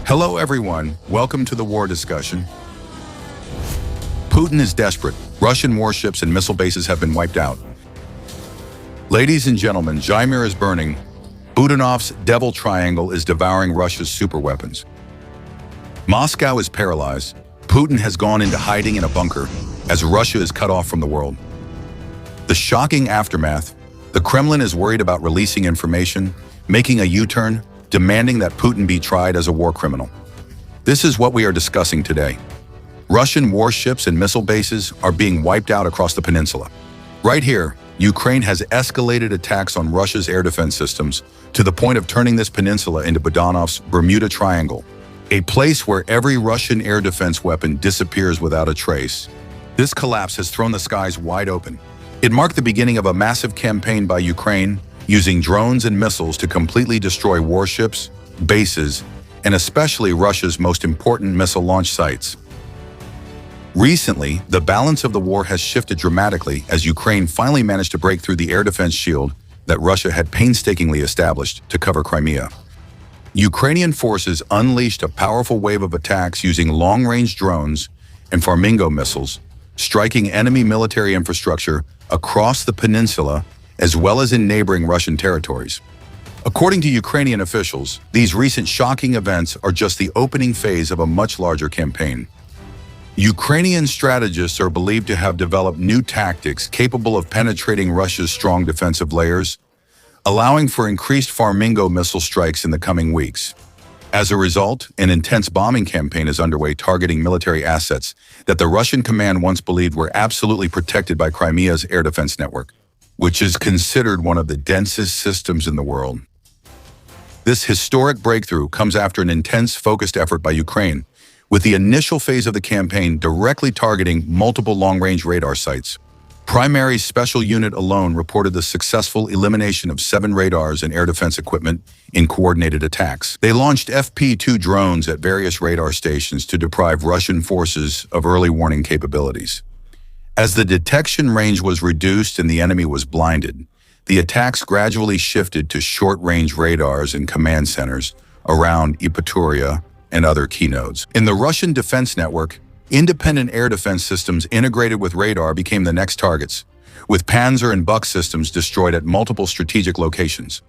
Hello everyone, welcome to the war discussion. Putin is desperate. Russian warships and missile bases have been wiped out. Ladies and gentlemen, Zhymir is burning. Budanov's Devil Triangle is devouring Russia's superweapons. Moscow is paralyzed. Putin has gone into hiding in a bunker as Russia is cut off from the world. The shocking aftermath, the Kremlin is worried about releasing information, making a U-turn, demanding that Putin be tried as a war criminal. This is what we are discussing today. Russian warships and missile bases are being wiped out across the peninsula. Right here, Ukraine has escalated attacks on Russia's air defense systems to the point of turning this peninsula into Budanov's Bermuda Triangle, a place where every Russian air defense weapon disappears without a trace. This collapse has thrown the skies wide open. It marked the beginning of a massive campaign by Ukraine using drones and missiles to completely destroy warships, bases, and especially Russia's most important missile launch sites. Recently, the balance of the war has shifted dramatically as Ukraine finally managed to break through the air defense shield that Russia had painstakingly established to cover Crimea. Ukrainian forces unleashed a powerful wave of attacks using long-range drones and Flamingo missiles, striking enemy military infrastructure across the peninsula as well as in neighboring Russian territories. According to Ukrainian officials, these recent shocking events are just the opening phase of a much larger campaign. Ukrainian strategists are believed to have developed new tactics capable of penetrating Russia's strong defensive layers, allowing for increased Flamingo missile strikes in the coming weeks. As a result, an intense bombing campaign is underway targeting military assets that the Russian command once believed were absolutely protected by Crimea's air defense network, which is considered one of the densest systems in the world. This historic breakthrough comes after an intense, focused effort by Ukraine, with the initial phase of the campaign directly targeting multiple long-range radar sites. Primary Special Unit alone reported the successful elimination of 7 radars and air defense equipment in coordinated attacks. They launched FP-2 drones at various radar stations to deprive Russian forces of early warning capabilities. As the detection range was reduced and the enemy was blinded, the attacks gradually shifted to short-range radars and command centers around Epatoria and other key nodes. In the Russian defense network, independent air defense systems integrated with radar became the next targets, with Panzer and Buk systems destroyed at multiple strategic locations.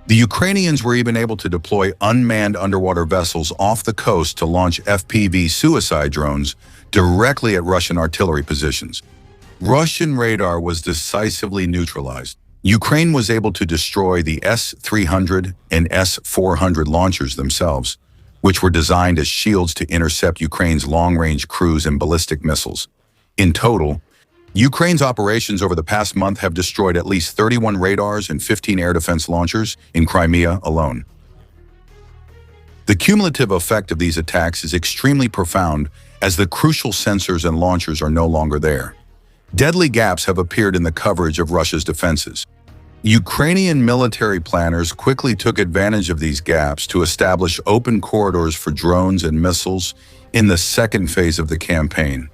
The Ukrainians were even able to deploy unmanned underwater vessels off the coast to launch FPV suicide drones directly at Russian artillery positions. Russian radar was decisively neutralized. Ukraine was able to destroy the S-300 and S-400 launchers themselves, which were designed as shields to intercept Ukraine's long-range cruise and ballistic missiles. In total, Ukraine's operations over the past month have destroyed at least 31 radars and 15 air defense launchers in Crimea alone. The cumulative effect of these attacks is extremely profound as the crucial sensors and launchers are no longer there. Deadly gaps have appeared in the coverage of Russia's defenses. Ukrainian military planners quickly took advantage of these gaps to establish open corridors for drones and missiles in the second phase of the campaign.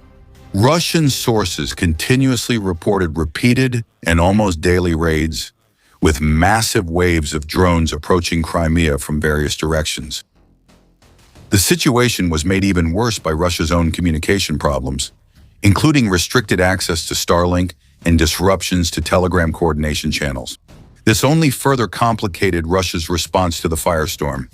Russian sources continuously reported repeated and almost daily raids, with massive waves of drones approaching Crimea from various directions. The situation was made even worse by Russia's own communication problems, including restricted access to Starlink and disruptions to Telegram coordination channels. This only further complicated Russia's response to the firestorm.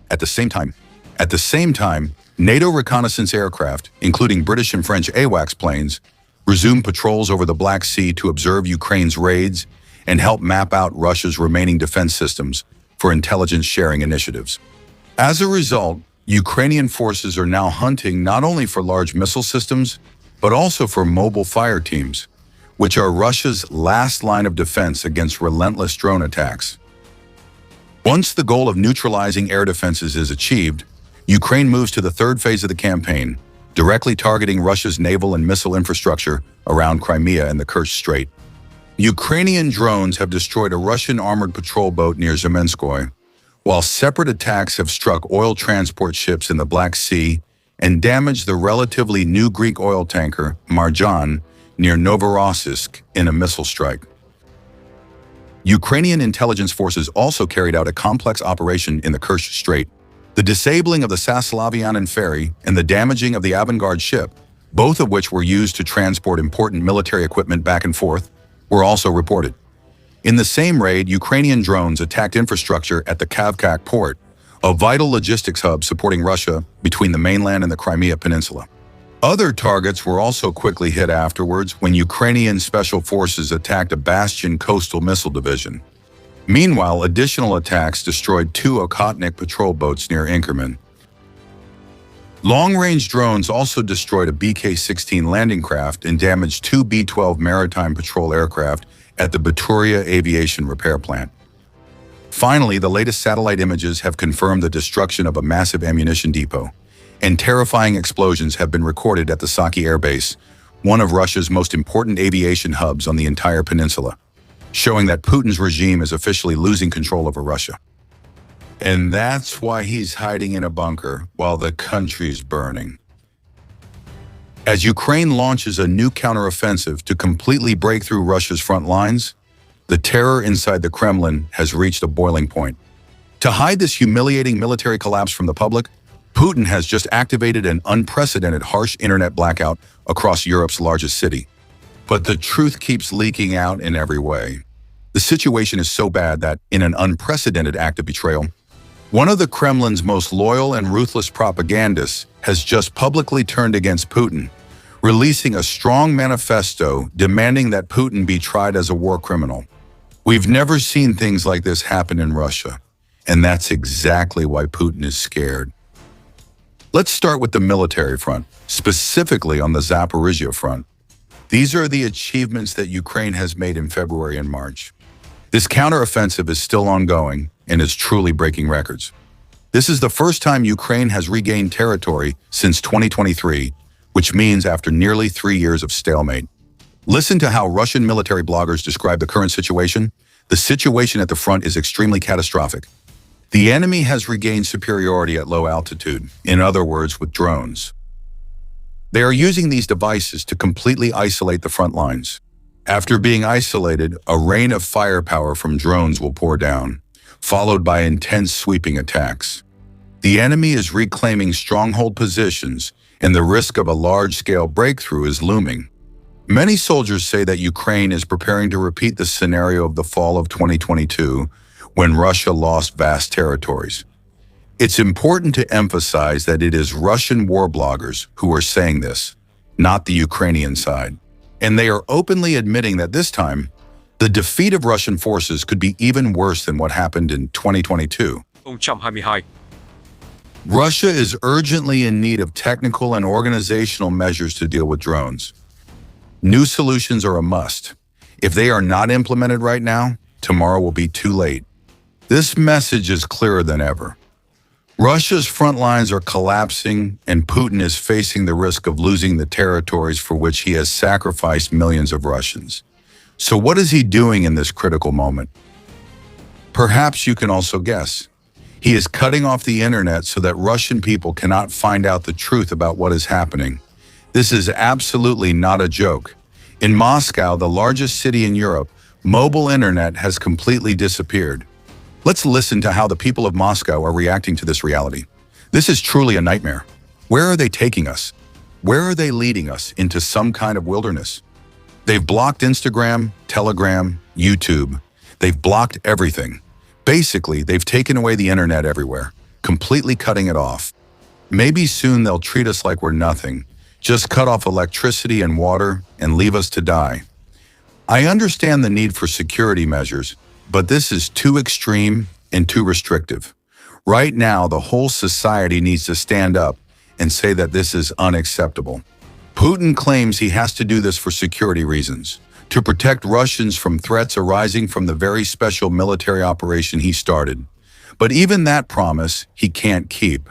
At the same time, NATO reconnaissance aircraft, including British and French AWACS planes, resumed patrols over the Black Sea to observe Ukraine's raids and help map out Russia's remaining defense systems for intelligence sharing initiatives. As a result, Ukrainian forces are now hunting not only for large missile systems, but also for mobile fire teams, which are Russia's last line of defense against relentless drone attacks. Once the goal of neutralizing air defenses is achieved, Ukraine moves to the third phase of the campaign, directly targeting Russia's naval and missile infrastructure around Crimea and the Kerch Strait. Ukrainian drones have destroyed a Russian armored patrol boat near Zmenskoye, while separate attacks have struck oil transport ships in the Black Sea and damaged the relatively new Greek oil tanker Marjan near Novorossiysk in a missile strike. Ukrainian intelligence forces also carried out a complex operation in the Kerch Strait, The disabling of the Saslavianen ferry and the damaging of the Avangard ship, both of which were used to transport important military equipment back and forth, were also reported. In the same raid, Ukrainian drones attacked infrastructure at the Kavkaz port, a vital logistics hub supporting Russia between the mainland and the Crimea Peninsula. Other targets were also quickly hit afterwards when Ukrainian special forces attacked a Bastion coastal missile division. Meanwhile, additional attacks destroyed 2 Okhotnik patrol boats near Inkerman. Long-range drones also destroyed a BK-16 landing craft and damaged 2 B-12 maritime patrol aircraft at the Baturia Aviation Repair Plant. Finally, the latest satellite images have confirmed the destruction of a massive ammunition depot, and terrifying explosions have been recorded at the Saki Air Base, one of Russia's most important aviation hubs on the entire peninsula, showing that Putin's regime is officially losing control over Russia. And that's why he's hiding in a bunker while the country's burning. As Ukraine launches a new counteroffensive to completely break through Russia's front lines, the terror inside the Kremlin has reached a boiling point. To hide this humiliating military collapse from the public, Putin has just activated an unprecedented harsh internet blackout across Europe's largest city. But the truth keeps leaking out in every way. The situation is so bad that, in an unprecedented act of betrayal, one of the Kremlin's most loyal and ruthless propagandists has just publicly turned against Putin, releasing a strong manifesto demanding that Putin be tried as a war criminal. We've never seen things like this happen in Russia, and that's exactly why Putin is scared. Let's start with the military front, specifically on the Zaporizhia front. These are the achievements that Ukraine has made in February and March. This counteroffensive is still ongoing and is truly breaking records. This is the first time Ukraine has regained territory since 2023, which means after nearly 3 years of stalemate. Listen to how Russian military bloggers describe the current situation. The situation at the front is extremely catastrophic. The enemy has regained superiority at low altitude, in other words, with drones. They are using these devices to completely isolate the front lines. After being isolated, a rain of firepower from drones will pour down, followed by intense sweeping attacks. The enemy is reclaiming stronghold positions, and the risk of a large-scale breakthrough is looming. Many soldiers say that Ukraine is preparing to repeat the scenario of the fall of 2022, when Russia lost vast territories. It's important to emphasize that it is Russian war bloggers who are saying this, not the Ukrainian side. And they are openly admitting that this time, the defeat of Russian forces could be even worse than what happened in 2022. Russia is urgently in need of technical and organizational measures to deal with drones. New solutions are a must. If they are not implemented right now, tomorrow will be too late. This message is clearer than ever. Russia's front lines are collapsing, and Putin is facing the risk of losing the territories for which he has sacrificed millions of Russians. So what is he doing in this critical moment? Perhaps you can also guess. He is cutting off the internet so that Russian people cannot find out the truth about what is happening. This is absolutely not a joke. In Moscow, the largest city in Europe, mobile internet has completely disappeared. Let's listen to how the people of Moscow are reacting to this reality. This is truly a nightmare. Where are they taking us? Where are they leading us into some kind of wilderness? They've blocked Instagram, Telegram, YouTube. They've blocked everything. Basically, they've taken away the internet everywhere, completely cutting it off. Maybe soon they'll treat us like we're nothing, just cut off electricity and water and leave us to die. I understand the need for security measures, but this is too extreme and too restrictive. Right now, the whole society needs to stand up and say that this is unacceptable. Putin claims he has to do this for security reasons, to protect Russians from threats arising from the very special military operation he started. But even that promise he can't keep.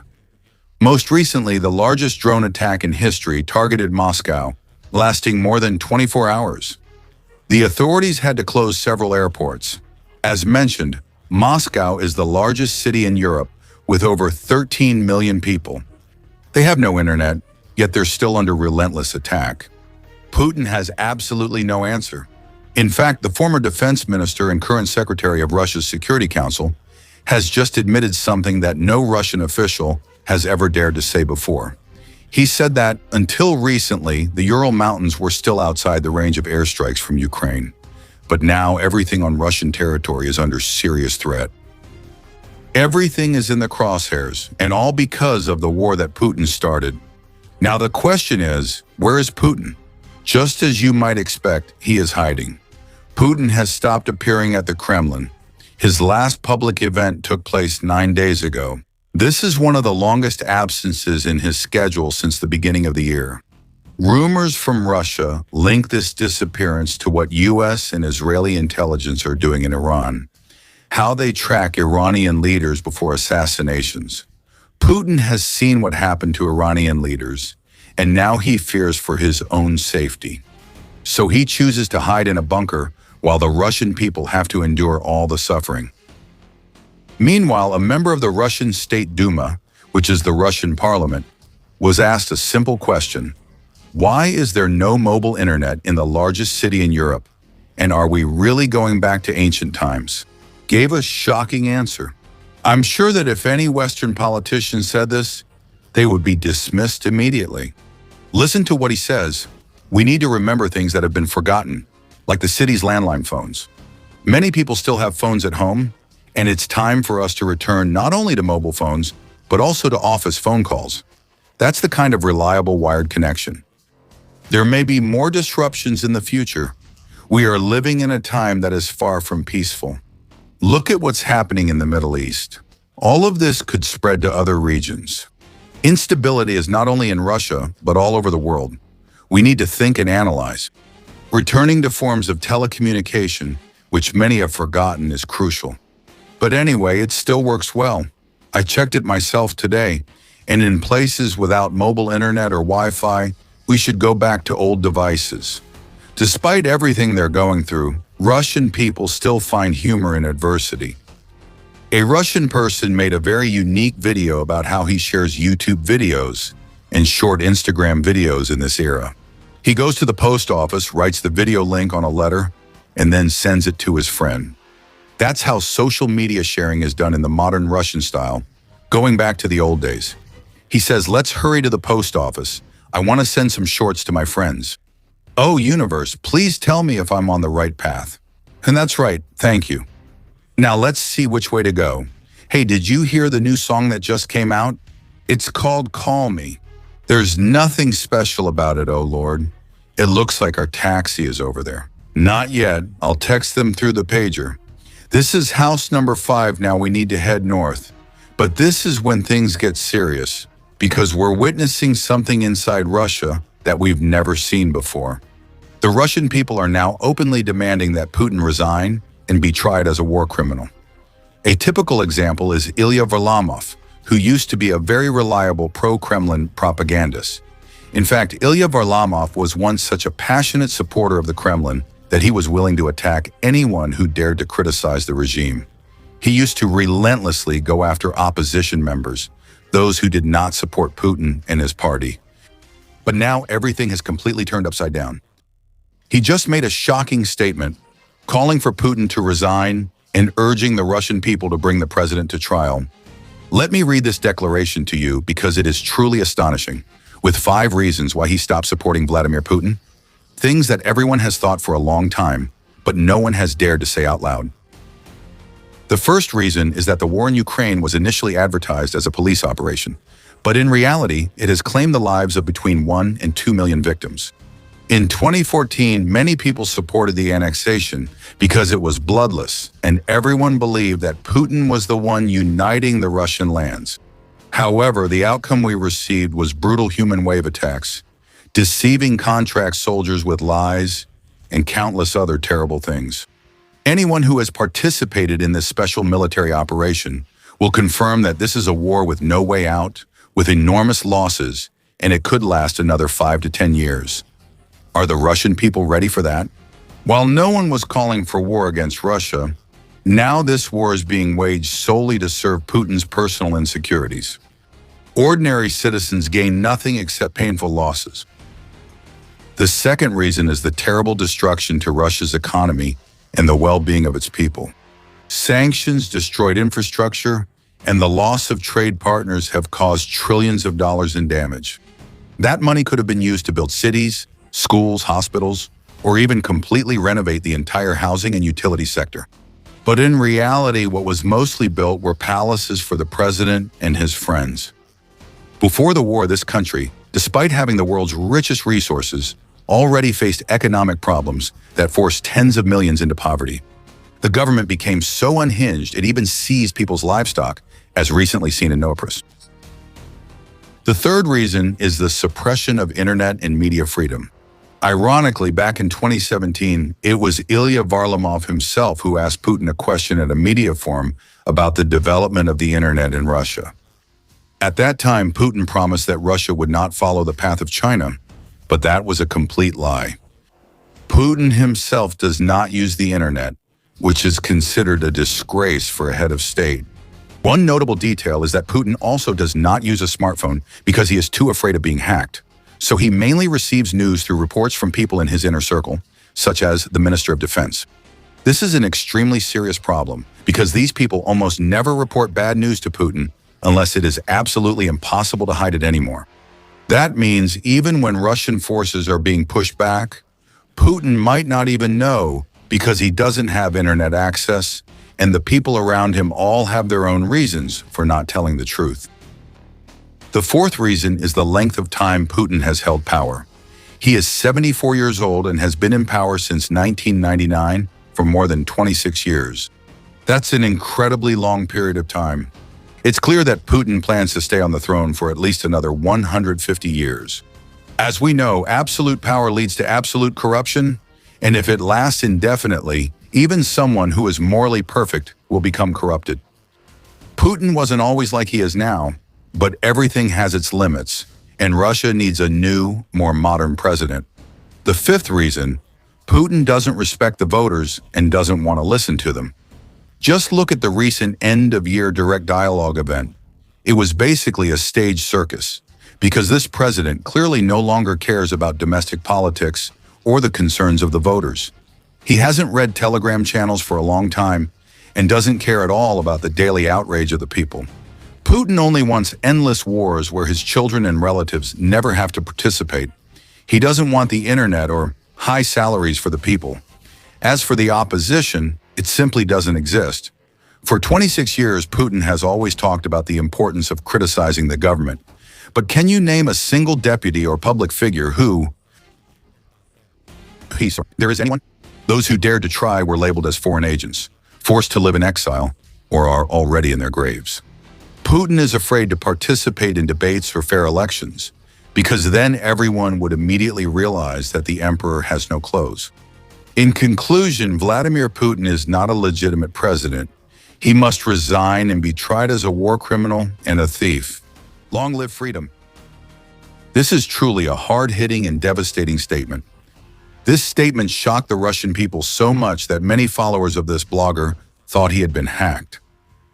Most recently, the largest drone attack in history targeted Moscow, lasting more than 24 hours. The authorities had to close several airports. As mentioned, Moscow is the largest city in Europe with over 13 million people. They have no internet, yet they're still under relentless attack. Putin has absolutely no answer. In fact, the former defense minister and current secretary of Russia's Security Council has just admitted something that no Russian official has ever dared to say before. He said that, until recently, the Ural Mountains were still outside the range of airstrikes from Ukraine. But now everything on Russian territory is under serious threat. Everything is in the crosshairs, and all because of the war that Putin started. Now the question is, where is Putin? Just as you might expect, he is hiding. Putin has stopped appearing at the Kremlin. His last public event took place 9 days ago. This is one of the longest absences in his schedule since the beginning of the year. Rumors from Russia link this disappearance to what U.S. and Israeli intelligence are doing in Iran, how they track Iranian leaders before assassinations. Putin has seen what happened to Iranian leaders, and now he fears for his own safety. So he chooses to hide in a bunker while the Russian people have to endure all the suffering. Meanwhile, a member of the Russian State Duma, which is the Russian parliament, was asked a simple question: why is there no mobile internet in the largest city in Europe? And are we really going back to ancient times? Gave a shocking answer. I'm sure that if any Western politician said this, they would be dismissed immediately. Listen to what he says. We need to remember things that have been forgotten, like the city's landline phones. Many people still have phones at home, and it's time for us to return not only to mobile phones, but also to office phone calls. That's the kind of reliable wired connection. There may be more disruptions in the future. We are living in a time that is far from peaceful. Look at what's happening in the Middle East. All of this could spread to other regions. Instability is not only in Russia, but all over the world. We need to think and analyze. Returning to forms of telecommunication, which many have forgotten, is crucial. But anyway, it still works well. I checked it myself today, and in places without mobile internet or Wi-Fi, we should go back to old devices. Despite everything they're going through, Russian people still find humor in adversity. A Russian person made a very unique video about how he shares YouTube videos and short Instagram videos in this era. He goes to the post office, writes the video link on a letter, and then sends it to his friend. That's how social media sharing is done in the modern Russian style, going back to the old days. He says, "Let's hurry to the post office. I want to send some shorts to my friends. Oh, universe, please tell me if I'm on the right path." And that's right, thank you. Now let's see which way to go. Hey, did you hear the new song that just came out? It's called Call Me. There's nothing special about it, oh Lord. It looks like our taxi is over there. Not yet, I'll text them through the pager. This is house number 5 now, we need to head north. But this is when things get serious, because we're witnessing something inside Russia that we've never seen before. The Russian people are now openly demanding that Putin resign and be tried as a war criminal. A typical example is Ilya Varlamov, who used to be a very reliable pro-Kremlin propagandist. In fact, Ilya Varlamov was once such a passionate supporter of the Kremlin that he was willing to attack anyone who dared to criticize the regime. He used to relentlessly go after opposition members, those who did not support Putin and his party. But now everything has completely turned upside down. He just made a shocking statement, calling for Putin to resign and urging the Russian people to bring the president to trial. Let me read this declaration to you because it is truly astonishing, with 5 reasons why he stopped supporting Vladimir Putin. Things that everyone has thought for a long time, but no one has dared to say out loud. The first reason is that the war in Ukraine was initially advertised as a police operation, but in reality, it has claimed the lives of between 1 and 2 million victims. In 2014, many people supported the annexation because it was bloodless, and everyone believed that Putin was the one uniting the Russian lands. However, the outcome we received was brutal human wave attacks, deceiving contract soldiers with lies, and countless other terrible things. Anyone who has participated in this special military operation will confirm that this is a war with no way out, with enormous losses, and it could last another 5 to 10 years. Are the Russian people ready for that? While no one was calling for war against Russia, now this war is being waged solely to serve Putin's personal insecurities. Ordinary citizens gain nothing except painful losses. The second reason is the terrible destruction to Russia's economy and the well-being of its people. Sanctions destroyed infrastructure, and the loss of trade partners have caused trillions of dollars in damage. That money could have been used to build cities, schools, hospitals, or even completely renovate the entire housing and utility sector. But in reality, what was mostly built were palaces for the president and his friends. Before the war, this country, despite having the world's richest resources, already faced economic problems that forced tens of millions into poverty. The government became so unhinged it even seized people's livestock, as recently seen in Nopris. The third reason is the suppression of internet and media freedom. Ironically, back in 2017, it was Ilya Varlamov himself who asked Putin a question at a media forum about the development of the internet in Russia. At that time, Putin promised that Russia would not follow the path of China, but that was a complete lie. Putin himself does not use the internet, which is considered a disgrace for a head of state. One notable detail is that Putin also does not use a smartphone because he is too afraid of being hacked. So he mainly receives news through reports from people in his inner circle, such as the Minister of Defense. This is an extremely serious problem because these people almost never report bad news to Putin unless it is absolutely impossible to hide it anymore. That means even when Russian forces are being pushed back, Putin might not even know because he doesn't have internet access, and the people around him all have their own reasons for not telling the truth. The fourth reason is the length of time Putin has held power. He is 74 years old and has been in power since 1999 for more than 26 years. That's an incredibly long period of time. It's clear that Putin plans to stay on the throne for at least another 150 years. As we know, absolute power leads to absolute corruption, and if it lasts indefinitely, even someone who is morally perfect will become corrupted. Putin wasn't always like he is now, but everything has its limits, and Russia needs a new, more modern president. The fifth reason, Putin doesn't respect the voters and doesn't want to listen to them. Just look at the recent end-of-year direct dialogue event. It was basically a staged circus, because this president clearly no longer cares about domestic politics or the concerns of the voters. He hasn't read Telegram channels for a long time and doesn't care at all about the daily outrage of the people. Putin only wants endless wars where his children and relatives never have to participate. He doesn't want the internet or high salaries for the people. As for the opposition, it simply doesn't exist. For 26 years, Putin has always talked about the importance of criticizing the government. But can you name a single deputy or public figure who... There is anyone? Those who dared to try were labeled as foreign agents, forced to live in exile, or are already in their graves. Putin is afraid to participate in debates or fair elections, because then everyone would immediately realize that the emperor has no clothes. In conclusion, Vladimir Putin is not a legitimate president. He must resign and be tried as a war criminal and a thief. Long live freedom. This is truly a hard-hitting and devastating statement. This statement shocked the Russian people so much that many followers of this blogger thought he had been hacked.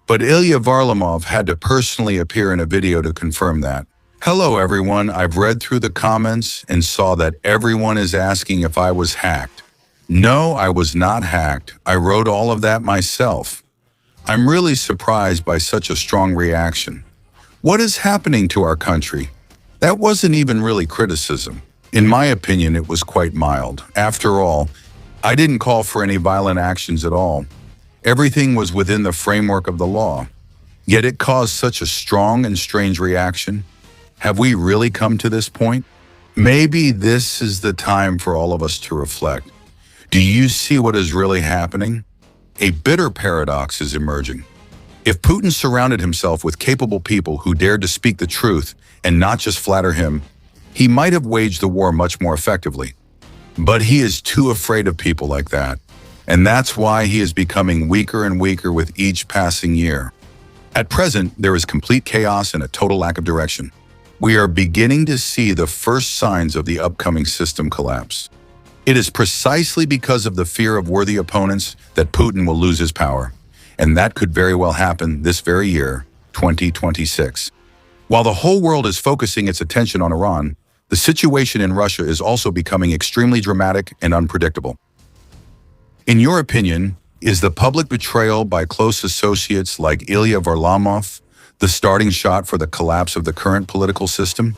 But Ilya Varlamov had to personally appear in a video to confirm that. Hello everyone, I've read through the comments and saw that everyone is asking if I was hacked. No, I was not hacked. I wrote all of that myself. I'm really surprised by such a strong reaction. What is happening to our country? That wasn't even really criticism. In my opinion, it was quite mild. After all, I didn't call for any violent actions at all. Everything was within the framework of the law. Yet it caused such a strong and strange reaction. Have we really come to this point? Maybe this is the time for all of us to reflect. Do you see what is really happening? A bitter paradox is emerging. If Putin surrounded himself with capable people who dared to speak the truth and not just flatter him, he might have waged the war much more effectively. But he is too afraid of people like that. And that's why he is becoming weaker and weaker with each passing year. At present, there is complete chaos and a total lack of direction. We are beginning to see the first signs of the upcoming system collapse. It is precisely because of the fear of worthy opponents that Putin will lose his power, and that could very well happen this very year, 2026. While the whole world is focusing its attention on Iran, the situation in Russia is also becoming extremely dramatic and unpredictable. In your opinion, Is the public betrayal by close associates like Ilya Varlamov the starting shot for the collapse of the current political system?